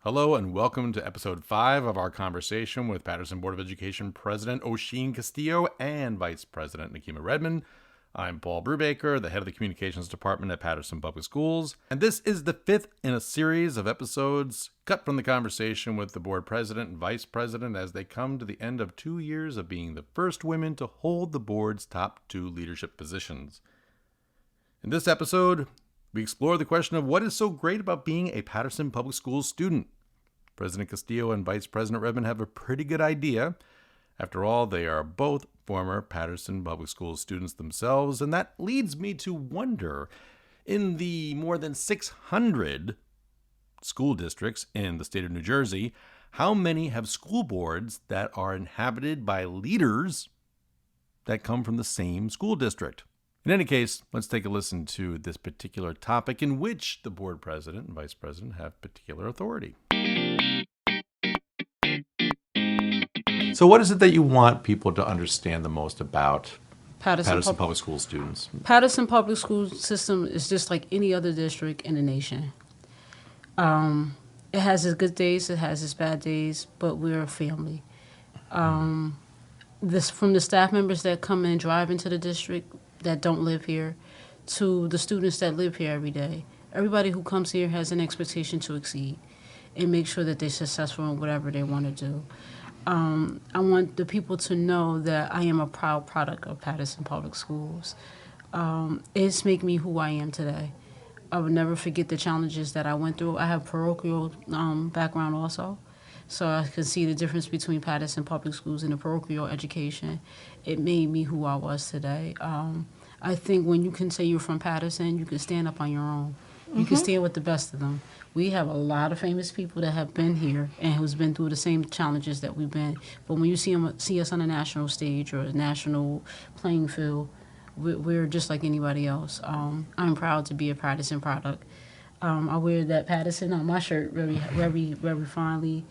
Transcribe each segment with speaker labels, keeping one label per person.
Speaker 1: Hello and welcome to episode 5 of our conversation with Paterson Board of Education President Oshin Castillo and Vice President Nakima Redmon. I'm Paul Brubaker, the head of the Communications Department at Paterson Public Schools, and this is the 5th in a series of episodes cut from the conversation with the board president and vice president as they come to the end of 2 years of being the first women to hold the board's top 2 leadership positions. In this episode, we explore the question of what is so great about being a Paterson Public Schools student. President Castillo and Vice President Redmon have a pretty good idea. After all, they are both former Paterson Public Schools students themselves, and that leads me to wonder, in the more than 600 school districts in the state of New Jersey, how many have school boards that are inhabited by leaders that come from the same school district? In any case, let's take a listen to this particular topic in which the board president and vice president have particular authority. So what is it that you want people to understand the most about Paterson Public School students?
Speaker 2: Paterson Public School system is just like any other district in the nation. It has its good days, it has its bad days, but we're a family. From the staff members that come and drive into the district that don't live here to the students that live here every day. Everybody who comes here has an expectation to exceed and make sure that they're successful in whatever they want to do. I want the people to know that I am a proud product of Paterson Public Schools. It's made me who I am today. I would never forget the challenges that I went through. I have parochial background also, so I can see the difference between Paterson Public Schools and the parochial education. It made me who I was today. I think when you can say you're from Paterson, you can stand up on your own. You can stand with the best of them. We have a lot of famous people that have been here and who's been through the same challenges that we've been. But when you see us on a national stage or a national playing field, we're just like anybody else. I'm proud to be a Paterson product. I wear that Paterson on my shirt very, very, very fondly.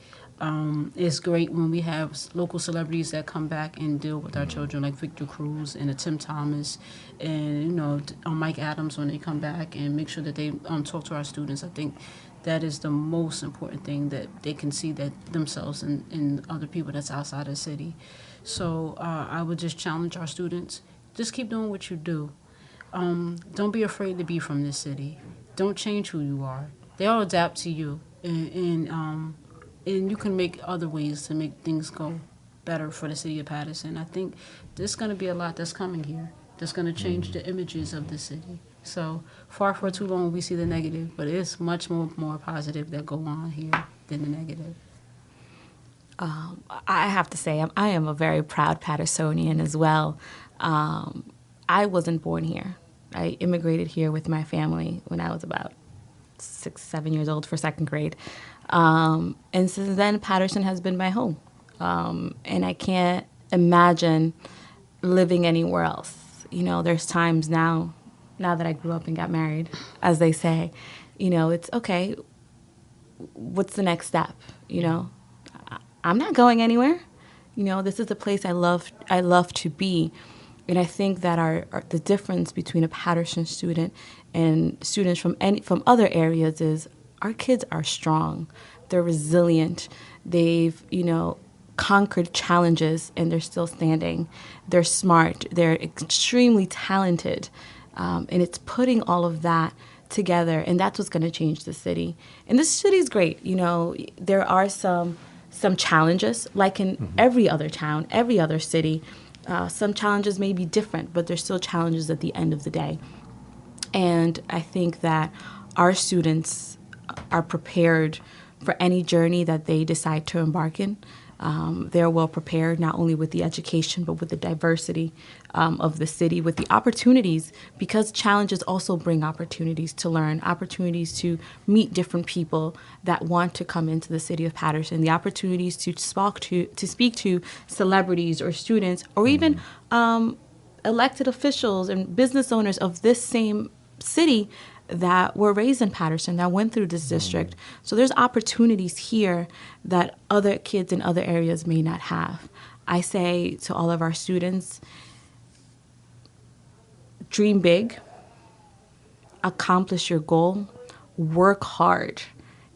Speaker 2: It's great when we have local celebrities that come back and deal with our children, like Victor Cruz and Tim Thomas, and Mike Adams when they come back and make sure that they talk to our students. I think that is the most important thing, that they can see that themselves in other people that's outside of the city. So I would just challenge our students: just keep doing what you do. Don't be afraid to be from this city. Don't change who you are. They all adapt to you, and you can make other ways to make things go better for the city of Paterson. I think there's going to be a lot that's coming here that's going to change the images of the city. So far for too long we see the negative, but it's much more positive that go on here than the negative.
Speaker 3: I have to say, I am a very proud Patersonian as well. I wasn't born here. I immigrated here with my family when I was about 6-7 years old for second grade. And since then, Paterson has been my home. And I can't imagine living anywhere else. There's times now that I grew up and got married, as they say, it's okay. What's the next step? I'm not going anywhere. This is a place I love to be. And I think that the difference between a Paterson student and students from other areas is our kids are strong. They're resilient. They've, conquered challenges and they're still standing. They're smart. They're extremely talented. And it's putting all of that together, and that's what's going to change the city. And this city is great. There are some challenges, like in every other town, every other city. Some challenges may be different, but they're still challenges at the end of the day. And I think that our students are prepared for any journey that they decide to embark in. They're well prepared, not only with the education, but with the diversity of the city, with the opportunities, because challenges also bring opportunities to learn, opportunities to meet different people that want to come into the city of Paterson, the opportunities to speak to celebrities or students, or even elected officials and business owners of this same city that were raised in Paterson, that went through this district. So there's opportunities here that other kids in other areas may not have. I say to all of our students, dream big, accomplish your goal, work hard,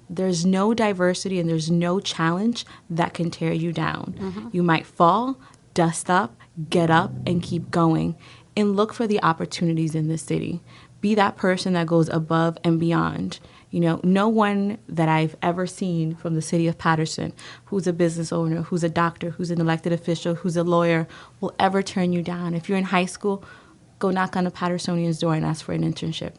Speaker 3: There's no diversity and there's no challenge that can tear you down. You might fall, dust up, get up, and keep going. And look for the opportunities in this city. Be that person that goes above and beyond. You know, no one that I've ever seen from the city of Paterson who's a business owner, who's a doctor, who's an elected official, who's a lawyer, will ever turn you down. If you're in high school, go knock on a Patersonian's door and ask for an internship.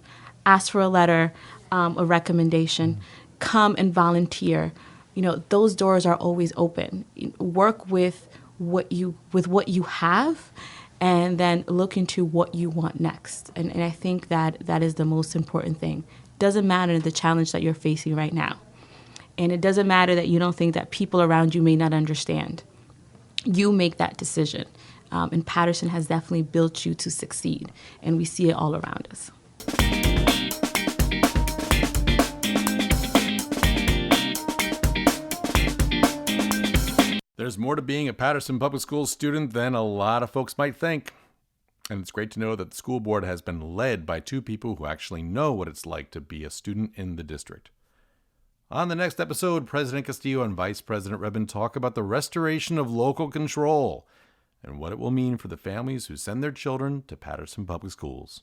Speaker 3: Ask for a letter, a recommendation. Come and volunteer. You know, those doors are always open. Work with what you have, and then look into what you want next. And I think that is the most important thing. Doesn't matter the challenge that you're facing right now. And it doesn't matter that you don't think that people around you may not understand. You make that decision. And Paterson has definitely built you to succeed. And we see it all around us.
Speaker 1: There's more to being a Paterson Public Schools student than a lot of folks might think. And it's great to know that the school board has been led by two people who actually know what it's like to be a student in the district. On the next episode, President Castillo and Vice President Redmon talk about the restoration of local control and what it will mean for the families who send their children to Paterson Public Schools.